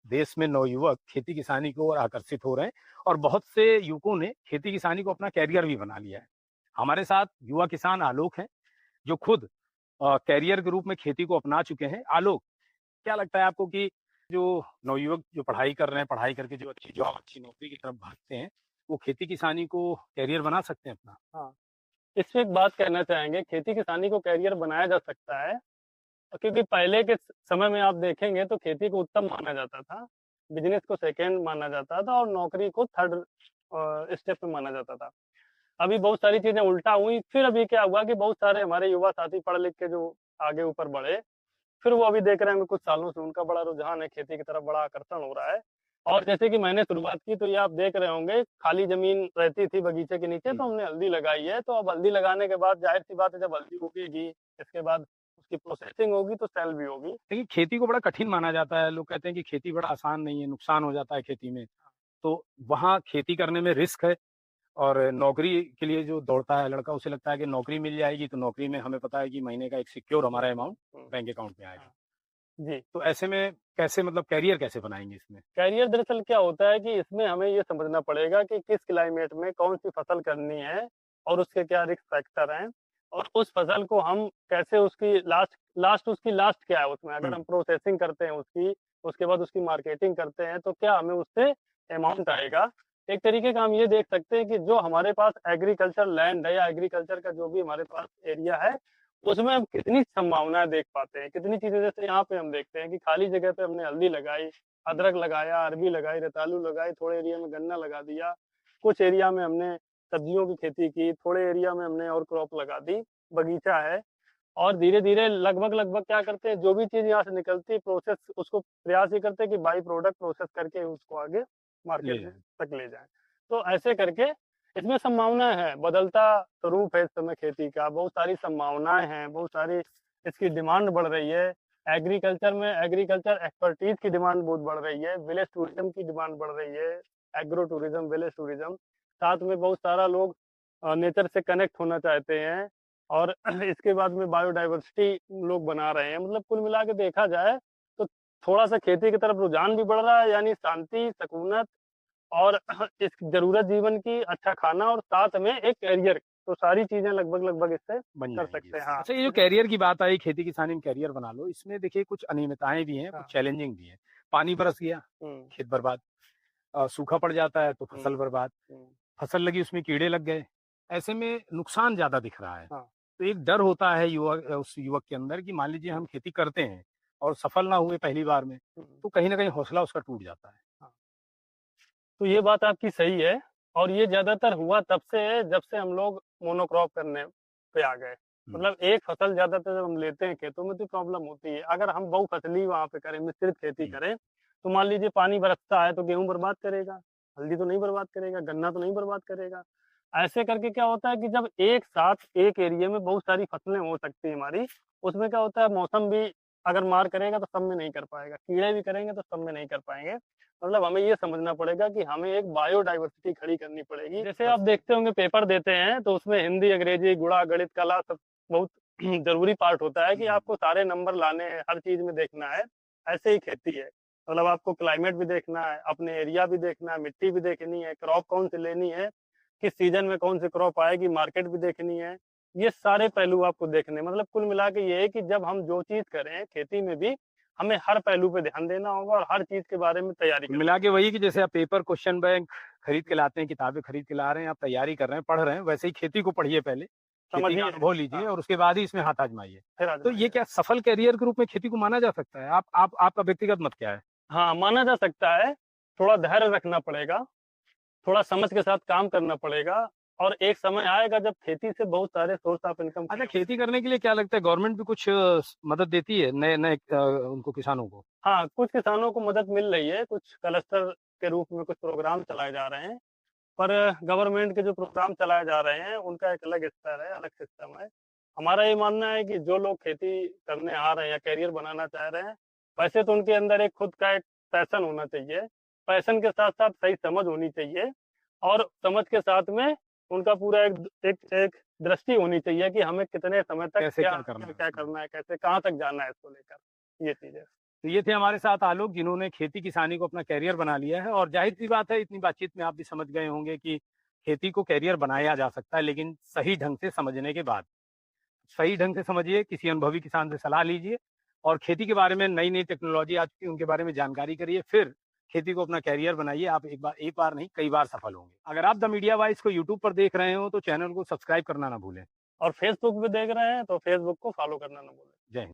देश में नवयुवक खेती किसानी की ओर आकर्षित हो रहे हैं और बहुत से युवकों ने खेती किसानी को अपना कैरियर भी बना लिया है। हमारे साथ युवा किसान आलोक हैं, जो खुद कैरियर के रूप में खेती को अपना चुके हैं। आलोक, क्या लगता है आपको कि जो नवयुवक जो पढ़ाई कर रहे हैं, पढ़ाई करके जो अच्छी जॉब, अच्छी नौकरी की तरफ भागते हैं, वो खेती किसानी को कैरियर बना सकते हैं अपना? हाँ, इसमें एक बात कहना चाहेंगे, खेती किसानी को करियर बनाया जा सकता है, क्योंकि पहले के समय में आप देखेंगे तो खेती को उत्तम माना जाता था, बिजनेस को सेकंड माना जाता था और नौकरी को थर्ड स्टेप पे माना जाता था। अभी बहुत सारी चीजें उल्टा हुई, फिर अभी क्या हुआ कि बहुत सारे हमारे युवा साथी पढ़ लिख के जो आगे ऊपर बढ़े, फिर वो अभी देख रहे होंगे कुछ सालों से उनका बड़ा रुझान है, खेती की तरफ बड़ा आकर्षण हो रहा है। और जैसे कि मैंने शुरुआत की तो ये आप देख रहे होंगे, खाली ज़मीन रहती थी बगीचे के नीचे, जी। तो हमने हल्दी लगाई है। तो अब हल्दी लगाने के बाद ज़ाहिर-सी बात है, जब हल्दी उगेगी, इसके बाद उसकी प्रोसेसिंग होगी तो सेल भी होगी। लेकिन खेती को बड़ा कठिन माना जाता है। लोग कहते हैं कि खेती बड़ा आसान नहीं है, नुकसान हो जाता है खेती में। तो वहाँ खेती करने में रिस्क है और नौकरी के लिए जो दौड़ता है लड़का, उसे लगता है कि नौकरी मिल जाएगी, तो नौकरी में हमें पता है कि महीने का एक सिक्योर हमारा अमाउंट हुँ, बैंक अकाउंट में आएगा। हाँ, जी। तो ऐसे में कैसे, मतलब कैरियर कैसे बनाएँगे इसमें? कैरियर दरअसल क्या होता है कि इसमें हमें ये समझना पड़ेगा कि किस क्लाइमेट में कौन-सी फसल करनी है और उसके क्या रिस्क फैक्टर हैं और उस फसल को हम कैसे उसकी लास्ट क्या है उसमें, अगर हुँ, हम प्रोसेसिंग करते हैं उसकी, उसके बाद उसकी मार्केटिंग करते हैं, तो क्या हमें उससे अमाउंट आएगा। एक तरीके का हम ये देख सकते हैं कि जो हमारे पास एग्रीकल्चर लैंड है या एग्रीकल्चर का जो भी हमारे पास एरिया है, उसमें हम कितनी संभावनाएँ देख पाते हैं, कितनी चीज़ें, जैसे यहाँ पे हम देखते हैं कि खाली जगह पे हमने हल्दी लगाई, अदरक लगाया, अरबी लगाई, रतालू लगाई, थोड़े एरिया में गन्ना लगा दिया, कुछ एरिया में हमने सब्जियों की खेती की, थोड़े एरिया में हमने और क्रॉप लगा दी, बगीचा है। और धीरे-धीरे लगभग-लगभग क्या करते हैं, जो भी चीज़ यहाँ से निकलती है प्रोसेस, उसको प्रयास ये करते हैं कि बाई प्रोडक्ट प्रोसेस करके उसको आगे ले मार्केट में जाएँ। तक ले जाएँ। तो ऐसे करके इसमें संभावनाएँ हैं, बदलता स्वरूप है इस समय खेती का, बहुत सारी संभावनाएँ हैं, बहुत सारी इसकी डिमांड बढ़ रही है। एग्रीकल्चर में एग्रीकल्चर एक्सपर्टीज़ की डिमांड बहुत बढ़ रही है, विलेज टूरिज़्म की डिमांड बढ़ रही है, एग्रो टूरिज़्म, विलेज टूरिज़्म। साथ में बहुत सारा लोग नेचर से कनेक्ट होना चाहते हैं और इसके बाद में बायोडायवर्सिटी लोग बना रहे हैं। मतलब कुल मिला के देखा जाए तो थोड़ा-सा खेती की तरफ रुझान भी बढ़ रहा है, यानी शांति, सकूनत और इस ज़रूरत जीवन की, अच्छा खाना और साथ में एक करियर, तो सारी चीज़ें लगभग-लगभग इससे बन कर जाएँगी सकते हैं। इससे। हाँ, अच्छा, ये जो कैरियर की बात आई, खेती किसानी में कैरियर बना लो, इसमें देखिए कुछ अनियमितताएँ भी हैं, कुछ हाँ। चैलेंजिंग भी हैं। पानी बरस गया, हुँ, खेत बर्बाद। सूखा पड़ जाता है तो हुँ, फसल बर्बाद। हुँ। फसल लगी, उसमें कीड़े लग गए। ऐसे में नुकसान ज़्यादा दिख रहा है। हाँ, तो एक डर होता है उस युवक के अंदर कि मान लीजिए हुँ, हम खेती करते हैं और सफल ना हुए पहली बार में, हुँ, तो कहीं न कहीं हौसला उसका टूट जाता है। हाँ। तो ये बात आपकी सही है और ये ज़्यादातर हुआ तब से है जब से हम लोग मोनोक्रॉप करने पे आ गए। हुँ, मतलब एक फसल ज़्यादातर जब हम लेते हैं खेतों में तो प्रॉब्लम होती है। अगर हम बहुफसली वहाँ पे करें, मिश्रित खेती जी, करें, तो मान लीजिए पानी बरसता है तो गेहूँ बर्बाद करेगा, हल्दी तो नहीं बर्बाद करेगा, गन्ना तो नहीं बर्बाद करेगा। ऐसे करके क्या होता है कि जब एक साथ एक एरिया में बहुत सारी फसलें हो सकती हैं हमारी, उसमें क्या होता है, मौसम भी अगर मार करेगा तो सब में नहीं कर पाएगा, कीड़े भी करेंगे तो सब में नहीं कर पाएँगे। मतलब हमें ये समझना पड़ेगा कि हमें एक बायोडायवर्सिटी खड़ी करनी पड़ेगी। जैसे आप बस देखते होंगे पेपर देते हैं तो उसमें हिंदी, अंग्रेजी, गुणा, गणित, कला सब बहुत ज़रूरी पार्ट होता है कि हुँ, आपको सारे नंबर लाने हैं, हर चीज़ में देखना है। ऐसे ही खेती है। मतलब आपको क्लाइमेट भी देखना है, अपने एरिया भी देखना है, मिट्टी भी देखनी है, क्रॉप कौन सी लेनी है, किस सीज़न में कौन सी क्रॉप आएगी, मार्केट भी देखनी है। ये सारे पहलू आपको देखने हैं। मतलब कुल मिला के ये है कि जब हम जो चीज़ करें खेती में भी, हमें हर पहलू पे ध्यान देना होगा और हर चीज़ के बारे में तैयारी कुल करनी मिला के होगी। वही कि जैसे आप पेपर, क्वेश्चन बैंक खरीद के लाते हैं, किताबें खरीद के ला रहे हैं, आप तैयारी कर रहे हैं, पढ़ रहे हैं, वैसे ही खेती को पढ़िए पहले, खेती का समझिए। अनुभव लीजिए हाँ, और उसके बाद ही इसमें हाथ आज़माइए। फिर तो ये आज़माइए। क्या सफल करियर के रूप में खेती को माना जा सकता है? आपका व्यक्तिगत मत क्या है? हाँ, माना जा सकता है, थोड़ा धैर्य रखना पड़ेगा, थोड़ा समझ के साथ काम करना पड़ेगा और एक समय आएगा जब खेती से बहुत सारे सोर्स ऑफ इनकम अच्छा, खड़े खेती होंगे। करने के लिए क्या लगता है, गवर्नमेंट भी कुछ मदद देती है नए नए उनको, किसानों को? हाँ, कुछ किसानों को मदद मिल रही है, कुछ क्लस्टर के रूप में कुछ प्रोग्राम चलाए जा रहे हैं, पर गवर्नमेंट के जो प्रोग्राम चलाए जा रहे हैं, उनका एक अलग स्तर है, अलग सिस्टम है। हमारा ये मानना है कि जो लोग खेती करने आ रहे हैं या करियर बनाना चाह रहे हैं, वैसे तो उनके अंदर एक खुद का एक पैशन होना चाहिए। पैशन के साथ-साथ सही समझ होनी चाहिए और समझ के साथ में उनका पूरा एक दृष्टि होनी चाहिए कि हमें कितने समय तक कैसे क्या क्या करना है क्या-क्या उसमें? करना है, कैसे कहाँ तक जाना है इसको लेकर, ये चीज़ है। तो ये थे हमारे साथ आलोक, जिन्होंने खेती किसानी को अपना कैरियर बना लिया है। और जाहिर सी बात है, इतनी बातचीत में आप भी समझ गए होंगे कि खेती को कैरियर बनाया जा सकता है, लेकिन सही ढंग से समझने के बाद। सही ढंग से समझिए, किसी अनुभवी किसान से सलाह लीजिए और खेती के बारे में, नई नई टेक्नोलॉजी आ चुकी है उनके बारे में जानकारी करिए, फिर खेती को अपना कैरियर बनाइए। आप एक बार नहीं, कई बार सफल होंगे। अगर आप द मीडिया वॉइस को यूट्यूब पर देख रहे हो तो चैनल को सब्सक्राइब करना ना भूलें। और फेसबुक पे देख रहे हैं तो फेसबुक को फॉलो करना ना भूलें। जय हिंद।